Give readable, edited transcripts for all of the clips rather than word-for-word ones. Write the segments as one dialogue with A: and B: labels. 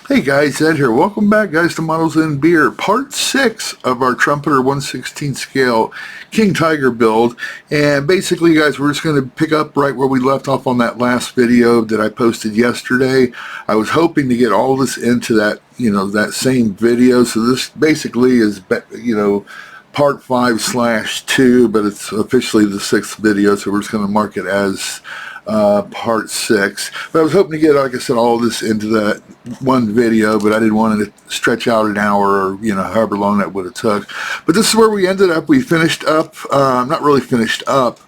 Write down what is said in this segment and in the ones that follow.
A: Hey guys, Ed here. Welcome back, guys, to Models and Beer, part 6 of our Trumpeter 1/16 scale King Tiger build. And basically, guys, we're just going to pick up right where we left off on that last video that I posted yesterday. I was hoping to get all this into that, that same video. So this basically is, part 5/2, but it's officially the 6th video, so we're just going to mark it as part 6. But I was hoping to get, like I said, all this into that one video, but I didn't want it to stretch out an hour or, however long that would have took. But this is where we ended up. We finished up, not really finished up.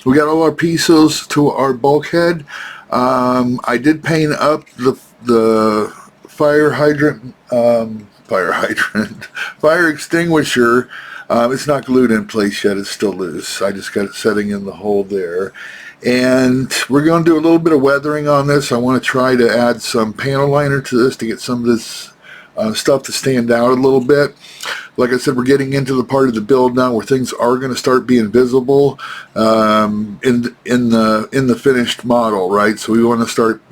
A: We got all our pieces to our bulkhead. I did paint up the fire hydrant, fire extinguisher. It's not glued in place yet. It's still loose. I just got it setting in the hole there. And we're going to do a little bit of weathering on this. I want to try to add some panel liner to this to get some of this stuff to stand out a little bit. Like I said, we're getting into the part of the build now where things are going to start being visible in the finished model, right? So we want to start,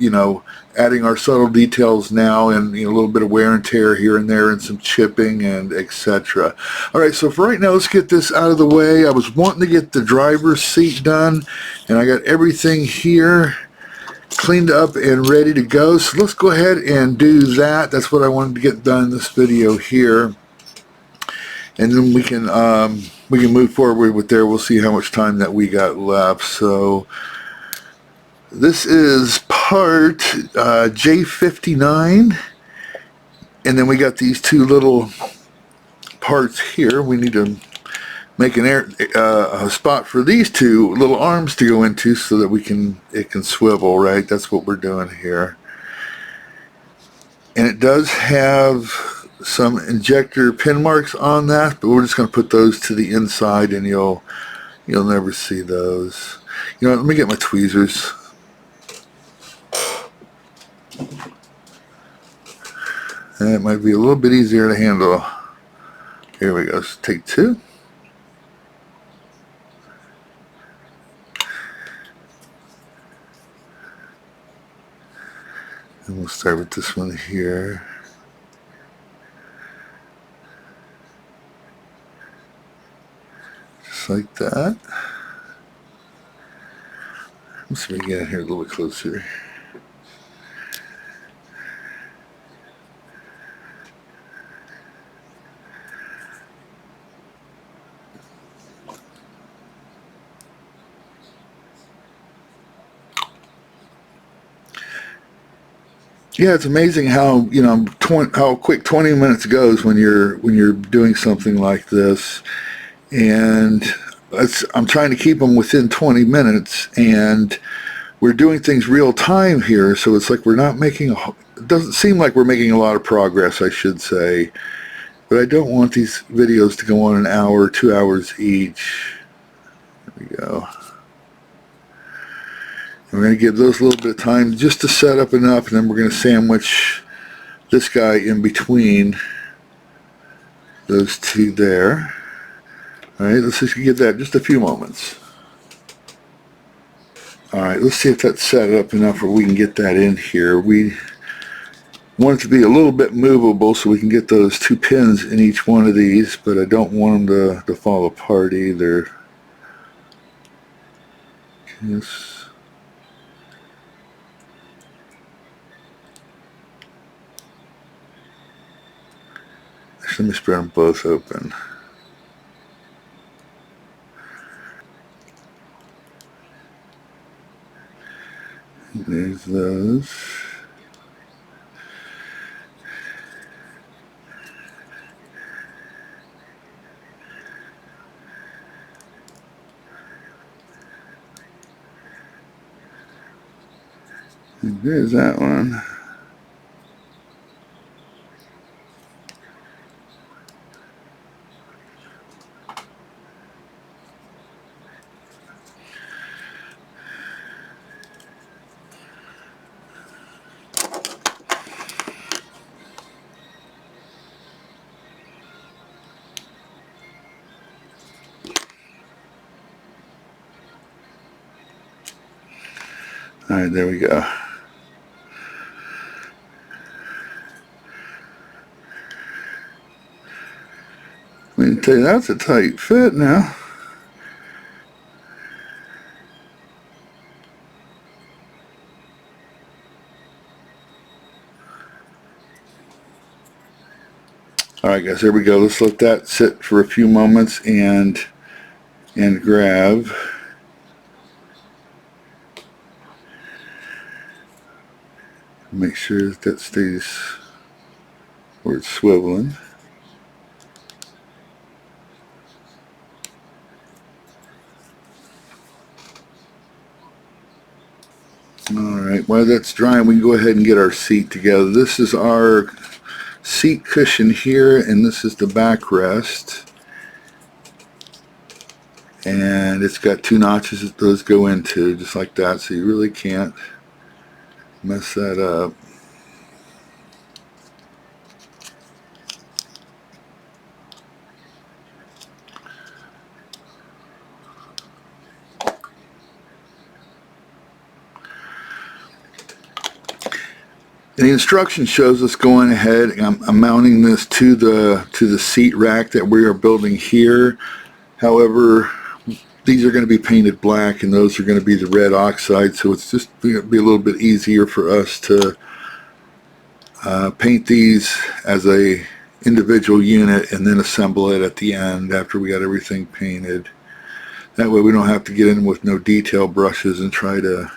A: adding our subtle details now, and a little bit of wear and tear here and there, and some chipping and etc. All right, so for right now, let's get this out of the way. I was wanting to get the driver's seat done, and I got everything here cleaned up and ready to go. So let's go ahead and do that. That's what I wanted to get done in this video here, and then we can move forward with there. We'll see how much time that we got left. So this is part J59, and then we got these two little parts here. We need to make a spot for these two little arms to go into so that it can swivel, right? That's what we're doing here. And it does have some injector pin marks on that, but we're just going to put those to the inside, and you'll never see those. Let me get my tweezers. And it might be a little bit easier to handle. Here we go. So take two. And we'll start with this one here. Just like that. Let's see if we can get in here a little bit closer. Yeah, it's amazing how how quick 20 minutes goes when you're doing something like this, and I'm trying to keep them within 20 minutes, and we're doing things real time here, so it's like we're not making it doesn't seem like we're making a lot of progress, I should say, but I don't want these videos to go on an hour, 2 hours each. There we go. We're going to give those a little bit of time just to set up enough, and then we're going to sandwich this guy in between those two there. Alright, let's just give that just a few moments. Alright, let's see if that's set up enough where we can get that in here. We want it to be a little bit movable so we can get those two pins in each one of these, but I don't want them to fall apart either. Yes. Let me spread them both open. There's those. And there's that one. Alright, there we go. me tell you, that's a tight fit now. Alright guys, there we go. Let's let that sit for a few moments and grab. Make sure that stays where it's swiveling. Alright, while that's drying, we can go ahead and get our seat together. This is our seat cushion here, and this is the backrest. And it's got 2 notches that those go into, just like that, so you really can't mess that up. The instruction shows us going ahead. I'm mounting this to the seat rack that we are building here. However, these are going to be painted black, and those are going to be the red oxide. So it's just going to be a little bit easier for us to paint these as a individual unit and then assemble it at the end after we got everything painted. That way we don't have to get in with no detail brushes and try to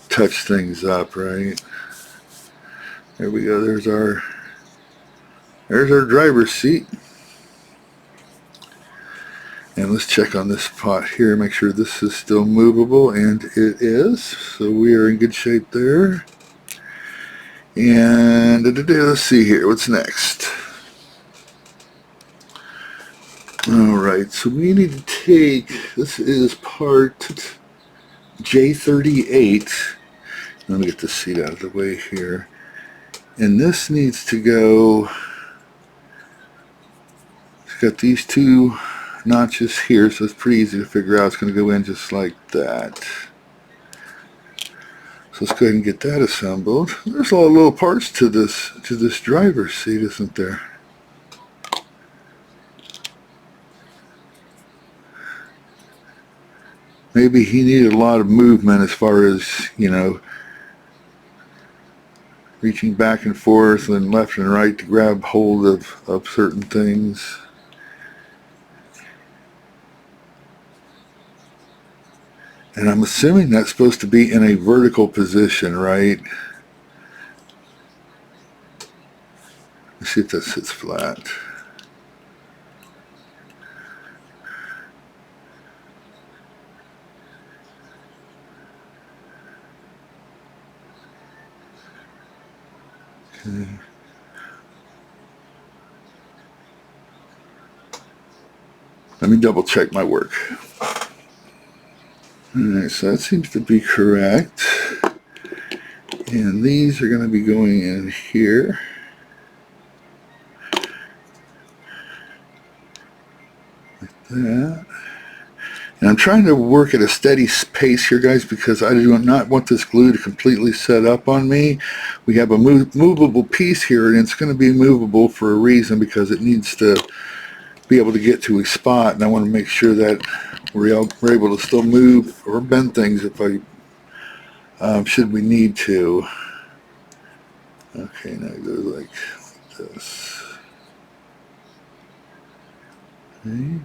A: touch things up, right? There we go. There's our driver's seat. And let's check on this pot here, make sure this is still movable, and it is. So we are in good shape there. And let's see here, what's next? Alright, so we need to take, this is part J38. Let me get the seat out of the way here. And this needs to go, it's got these 2 notches here, so it's pretty easy to figure out. It's going to go in just like that. So let's go ahead and get that assembled. There's a lot of little parts to this driver's seat, isn't there? Maybe he needed a lot of movement as far as, you know, reaching back and forth and left and right to grab hold of certain things. And I'm assuming that's supposed to be in a vertical position, right? Let's see if that sits flat. Okay. Let me double check my work. Alright, so that seems to be correct. And these are going to be going in here. Like that. And I'm trying to work at a steady pace here, guys, because I do not want this glue to completely set up on me. We have a movable piece here, and it's going to be movable for a reason, because it needs to be able to get to a spot, and I want to make sure that we're able to still move or bend things if should we need to. Okay, now it goes like this. Right.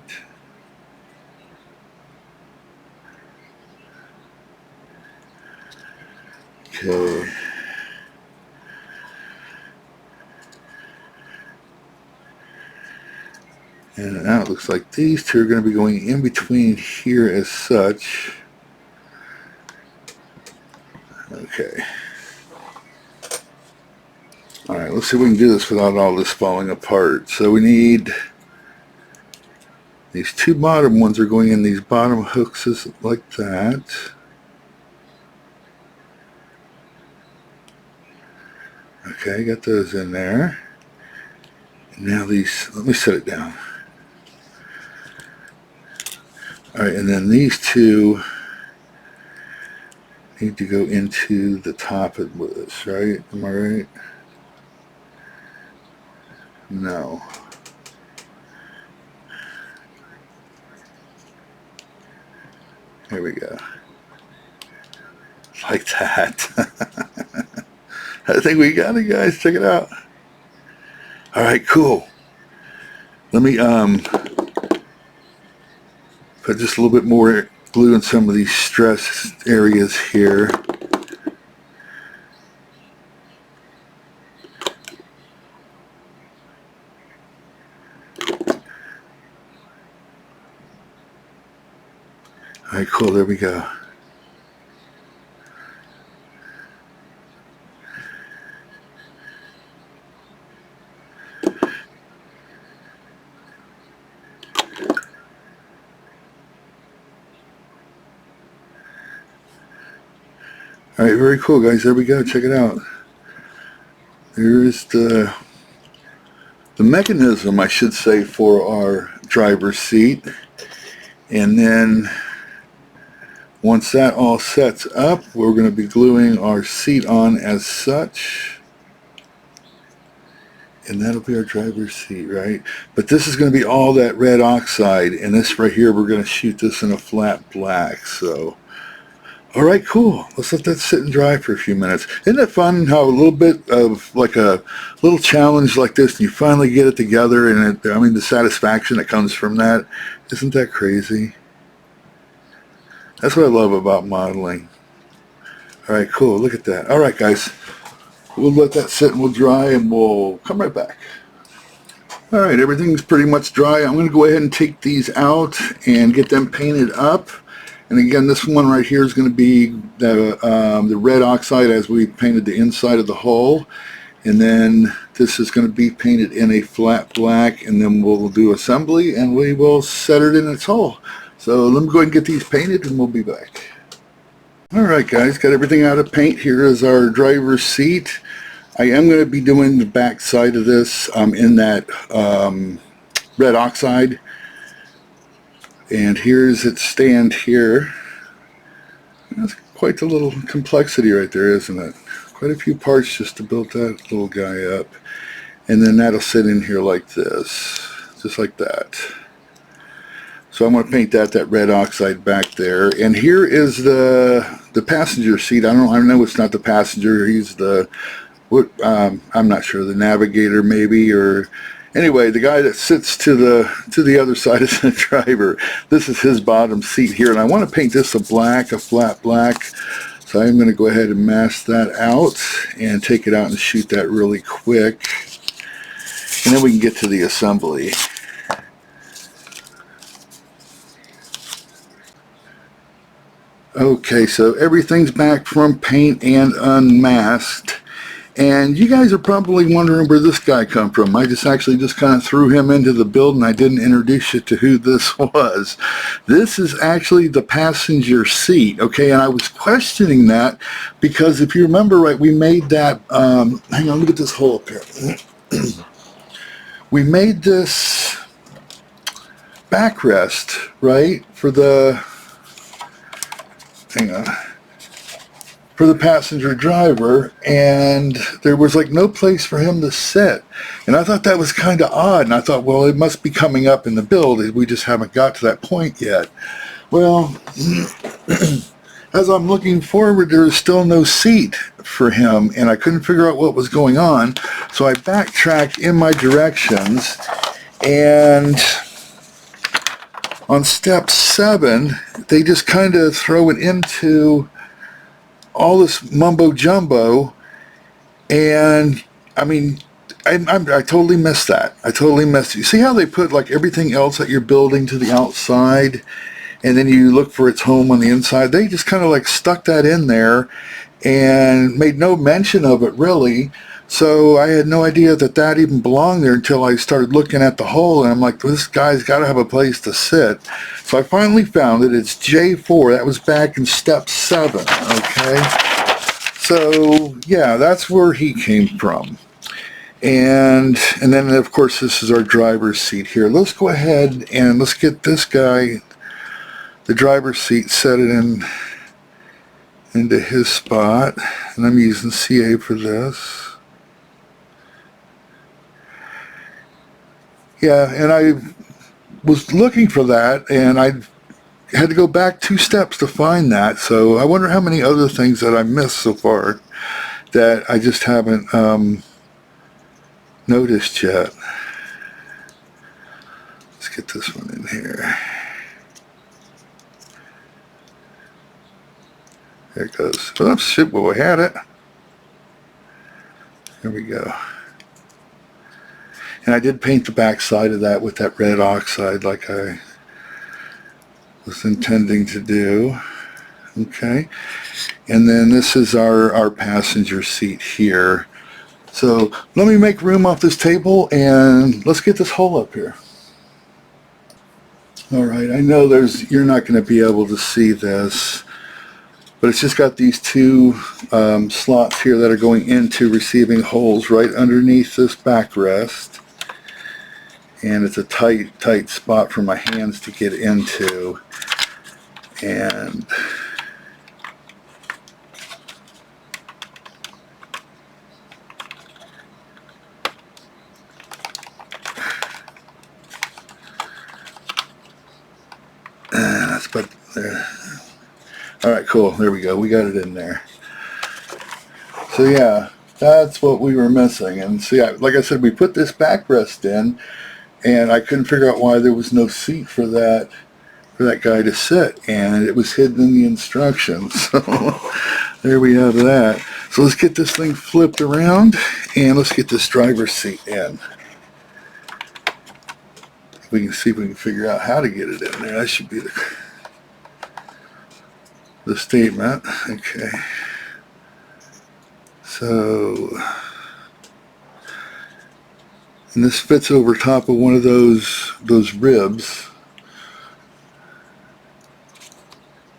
A: Okay. And now it looks like these 2 are going to be going in between here as such. Okay. Alright, let's see if we can do this without all this falling apart. So we need, these 2 bottom ones are going in these bottom hooks like that. Okay, got those in there. And now these, let me set it down. Alright, and then these 2 need to go into the top of this, right? Am I right? No. Here we go. Like that. I think we got it, guys. Check it out. All right, cool. Let me put just a little bit more glue in some of these stress areas here. All right, cool. There we go. All right, very cool, guys. There we go. Check it out. There's the mechanism, I should say, for our driver's seat. And then once that all sets up, we're going to be gluing our seat on as such. And that'll be our driver's seat, right? But this is going to be all that red oxide. And this right here, we're going to shoot this in a flat black. So all right, cool. Let's let that sit and dry for a few minutes. Isn't it fun how a little bit of like a little challenge like this, and you finally get it together, and I mean the satisfaction that comes from that, isn't that crazy? That's what I love about modeling. All right, cool. Look at that. All right, guys. We'll let that sit and we'll dry, and we'll come right back. All right, everything's pretty much dry. I'm going to go ahead and take these out and get them painted up. And again, this one right here is going to be the red oxide as we painted the inside of the hull. And then this is going to be painted in a flat black, and then we'll do assembly and we will set it in its hull. So let me go ahead and get these painted and we'll be back. Alright guys, got everything out of paint. Here is our driver's seat. I am going to be doing the back side of this in that red oxide. And here's its stand here. That's quite a little complexity right there, isn't it? Quite a few parts just to build that little guy up. And then that'll sit in here like this, just like that. So I'm going to paint that red oxide back there. And here is the passenger seat. I know it's not the passenger. He's the, I'm not sure, the navigator maybe, or anyway, the guy that sits to the other side is the driver. This is his bottom seat here, and I want to paint this a flat black. So I'm going to go ahead and mask that out and take it out and shoot that really quick. And then we can get to the assembly. Okay, so everything's back from paint and unmasked. And you guys are probably wondering where this guy come from. I just kind of threw him into the build, and I didn't introduce you to who this was. This is actually the passenger seat, okay? And I was questioning that because if you remember right, we made that, hang on, look at this hole up here. We made this backrest, right, for the, hang on, for the passenger driver, and there was like no place for him to sit. And I thought that was kind of odd, and I thought, well, it must be coming up in the build. We just haven't got to that point yet. Well, as I'm looking forward, there is still no seat for him, and I couldn't figure out what was going on. So I backtracked in my directions, and on step 7, they just kind of throw it into all this mumbo jumbo, and I mean, I totally missed that. I totally missed it. You see how they put like everything else that you're building to the outside, and then you look for its home on the inside? They just kind of like stuck that in there and made no mention of it really. So I had no idea that even belonged there until I started looking at the hole, and I'm like, this guy's got to have a place to sit. So I finally found it. It's J4. That was back in step 7, okay? So yeah, that's where he came from. And then of course this is our driver's seat here. Let's go ahead and let's get this guy, the driver's seat, set it into his spot. And I'm using CA for this. Yeah, and I was looking for that, and had to go back 2 steps to find that. So I wonder how many other things that I missed so far that I just haven't noticed yet. Let's get this one in here. There it goes. Oh, shit, well, we had it. There we go. And I did paint the back side of that with that red oxide like I was intending to do. Okay. And then this is our passenger seat here. So let me make room off this table and let's get this hole up here. All right, I know you're not going to be able to see this, but it's just got these 2 slots here that are going into receiving holes right underneath this backrest. And it's a tight spot for my hands to get into. And that's about there. All right, cool. There we go. We got it in there. So yeah, that's what we were missing. And see, like I said, we put this backrest in, and I couldn't figure out why there was no seat for that guy to sit, and it was hidden in the instructions. So there we have that. So let's get this thing flipped around, and let's get this driver's seat in. We can see if we can figure out how to get it in there. That should be the statement. Okay. So, and this fits over top of one of those ribs.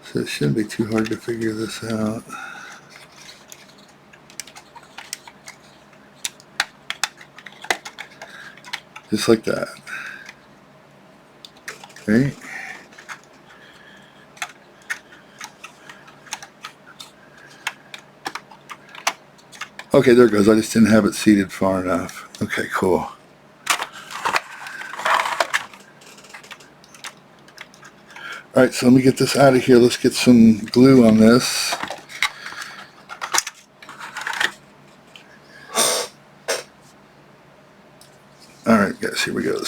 A: So it shouldn't be too hard to figure this out. Just like that. Okay. Okay, there it goes. I just didn't have it seated far enough. Okay, cool. Alright, so let me get this out of here. Let's get some glue on this. Alright guys, here we go.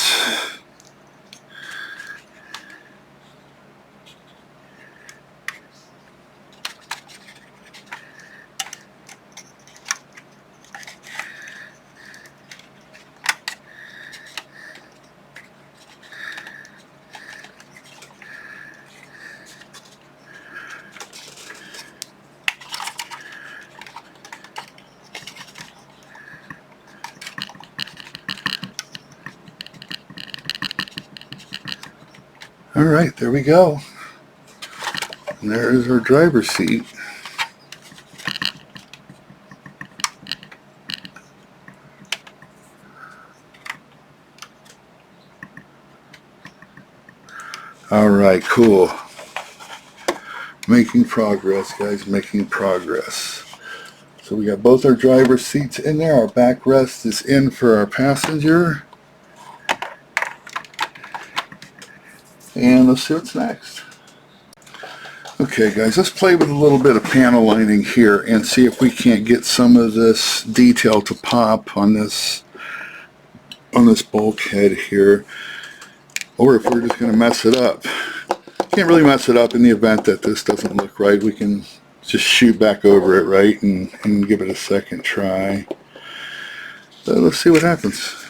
A: Alright, there we go. And there is our driver's seat. Alright, cool. Making progress, guys, making progress. So we got both our driver's seats in there. Our backrest is in for our passenger. And let's see what's next. Okay guys, let's play with a little bit of panel lining here and see if we can't get some of this detail to pop on this bulkhead here, or if we're just going to mess it up. Can't really mess it up in the event that this doesn't look right. We can just shoot back over it, right, and give it a second try. So let's see what happens.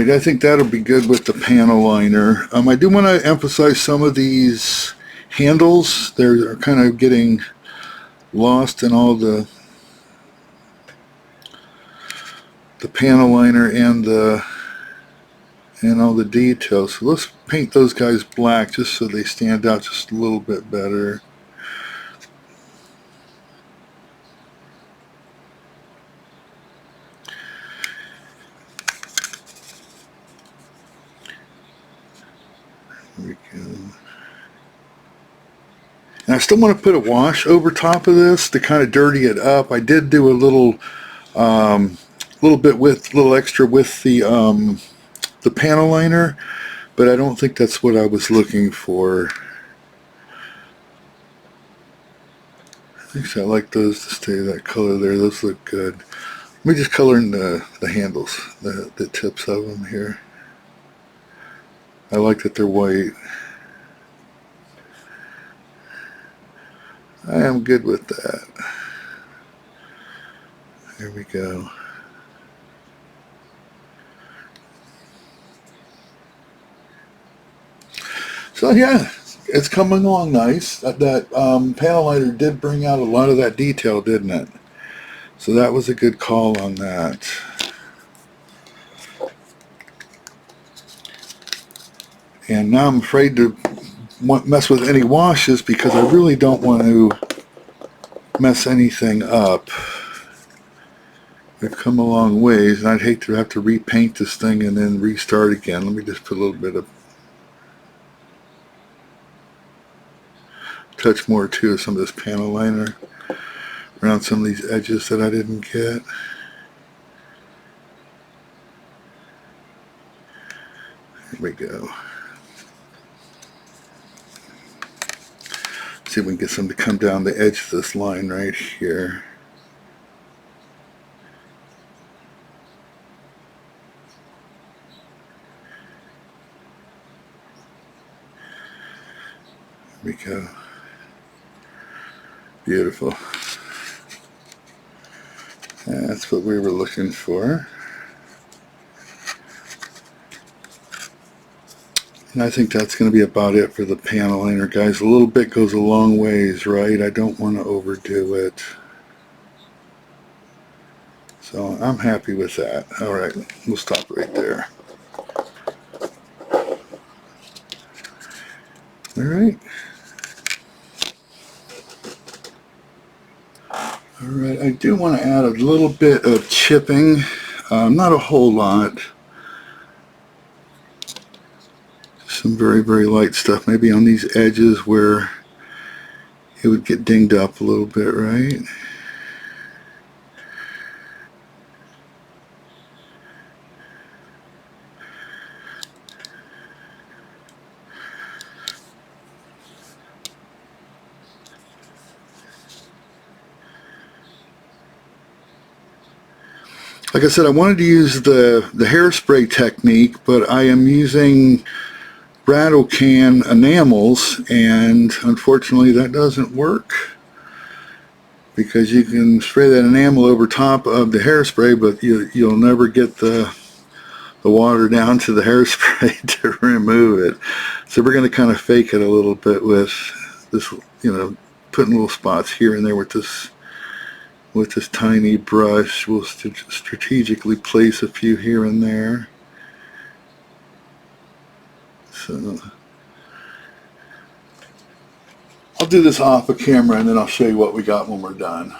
A: right, I think that'll be good with the panel liner. I do want to emphasize some of these handles. They're kind of getting lost in all the panel liner and all the details. So let's paint those guys black just so they stand out just a little bit better. There we go. And I still want to put a wash over top of this to kind of dirty it up. I did do a little extra with the panel liner, but I don't think that's what I was looking for. I think so. I like those to stay that color there. Those look good. Let me just color in the handles, the tips of them here. I like that they're white. I am good with that. There we go. So yeah, it's coming along nice. That panel liner did bring out a lot of that detail, didn't it? So that was a good call on that. And now I'm afraid to mess with any washes because I really don't want to mess anything up. We've come a long ways, and I'd hate to have to repaint this thing and then restart again. Let me just put a little bit of touch more too of some of this panel liner around some of these edges that I didn't get. Here we go. See if we can get some to come down the edge of this line right here. There we go. Beautiful. That's what we were looking for. And I think that's going to be about it for the panel liner, guys. A little bit goes a long ways, right? I don't want to overdo it. So I'm happy with that. All right, we'll stop right there. All right. All right, I do want to add a little bit of chipping, not a whole lot. Some very, very light stuff, maybe on these edges where it would get dinged up a little bit, right? Like I said, I wanted to use the hairspray technique, but I am using rattle can enamels, and unfortunately that doesn't work because you can spray that enamel over top of the hairspray, but you'll never get the water down to the hairspray to remove it. So we're going to kind of fake it a little bit with this, putting little spots here and there with this tiny brush. We'll strategically place a few here and there. So I'll do this off of camera and then I'll show you what we got when we're done.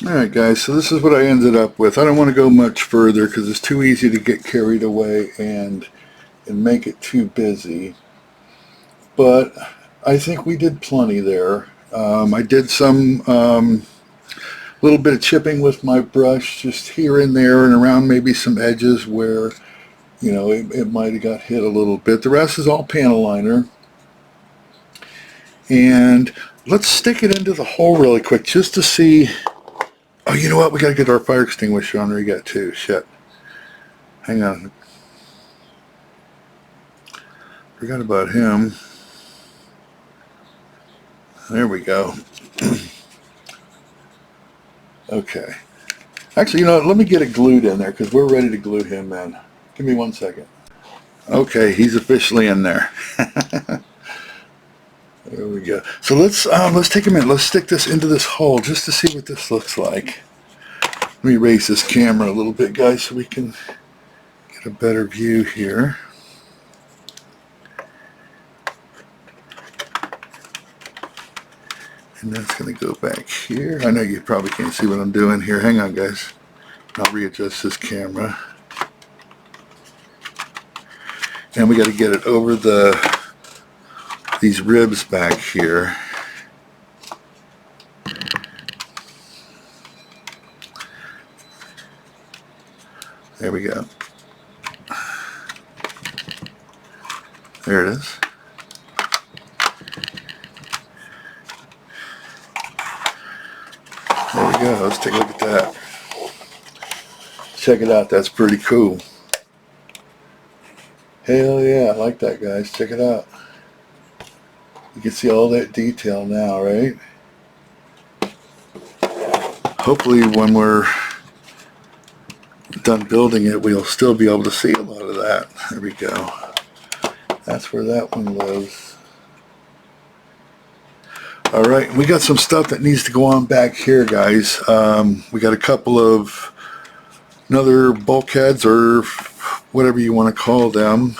A: Alright guys, so this is what I ended up with. I don't want to go much further because it's too easy to get carried away and make it too busy. But I think we did plenty there. I did some little bit of chipping with my brush just here and there and around maybe some edges where it might have got hit a little bit. The rest is all panel liner. And let's stick it into the hole really quick just to see. Oh, you know what? We got to get our fire extinguisher on there. We got two. Shit. Hang on. Forgot about him. There we go. Okay. Actually, you know, let me get it glued in there because we're ready to glue him in. Give me 1 second. Okay, he's officially in there. There we go. So let's take a minute. Let's stick this into this hole just to see what this looks like. Let me raise this camera a little bit, guys, so we can get a better view here. And that's going to go back here. I know you probably can't see what I'm doing here. Hang on, guys. I'll readjust this camera. And we got to get it over these ribs back here. There we go. There it is. There we go. Let's take a look at that. Check it out. That's pretty cool. Hell yeah, I like that, guys. Check it out. You can see all that detail now, right? Hopefully when we're done building it, we'll still be able to see a lot of that. There we go. That's where that one lives. Alright, we got some stuff that needs to go on back here, guys. We got a couple of another bulkheads, or whatever you want to call them.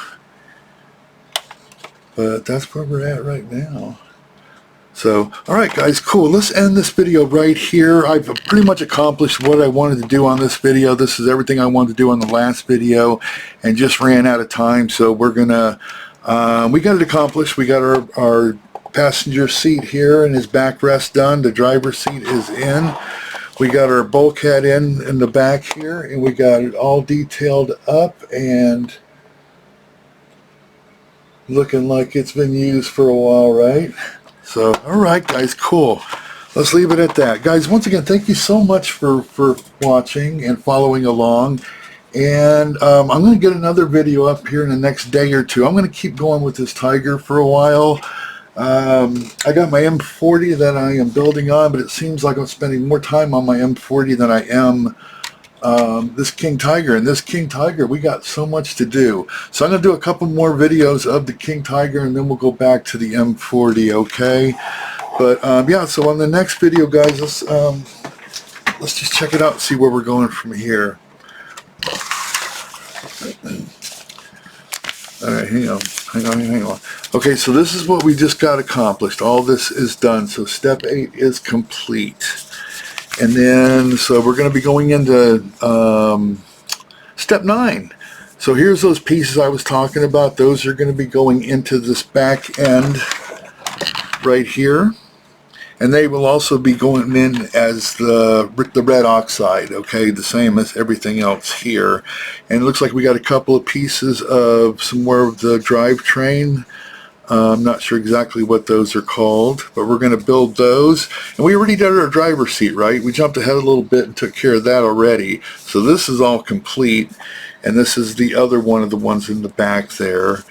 A: But that's where we're at right now. So, alright guys, cool. Let's end this video right here. I've pretty much accomplished what I wanted to do on this video. This is everything I wanted to do on the last video and just ran out of time. So we're gonna, we got it accomplished. We got our passenger seat here and his backrest done. The driver's seat is in. We got our bulkhead in the back here, and we got it all detailed up and looking like it's been used for a while, right? So, alright guys, cool. Let's leave it at that. Guys, once again, thank you so much for watching and following along. And I'm going to get another video up here in the next day or two. I'm going to keep going with this Tiger for a while. I got my M40 that I am building on, but it seems like I'm spending more time on my M40 than I am this King Tiger. And this King Tiger, we got so much to do. So I'm going to do a couple more videos of the King Tiger, and then we'll go back to the M40, okay? But yeah, so on the next video, guys, let's just check it out and see where we're going from here. Alright, hang on. Okay, so this is what we just got accomplished. All this is done. So step 8 is complete. And then, so we're going to be going into step 9. So here's those pieces I was talking about. Those are going to be going into this back end right here. And they will also be going in as the red oxide, okay, the same as everything else here. And it looks like we got a couple of pieces of some more of the drivetrain. I'm not sure exactly what those are called, but we're going to build those. And we already did our driver's seat, right? We jumped ahead a little bit and took care of that already. So this is all complete. And this is the other one of the ones in the back there.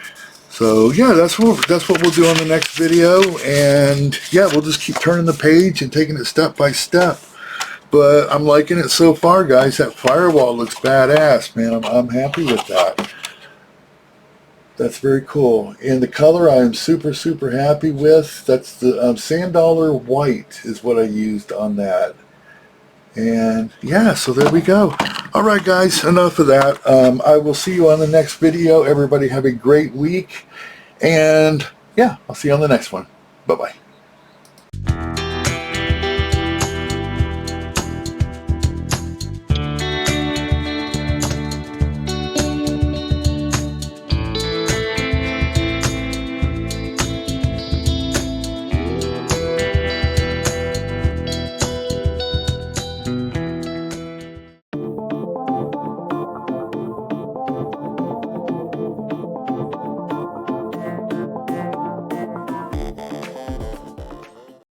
A: So yeah, that's what we'll do on the next video, and yeah, we'll just keep turning the page and taking it step by step. But I'm liking it so far, guys. That firewall looks badass, man. I'm happy with that. That's very cool. And the color I am super happy with. That's the sand dollar white is what I used on that. And yeah, so there we go. Alright guys, enough of that. I will see you on the next video. Everybody have a great week. And yeah, I'll see you on the next one. Bye-bye.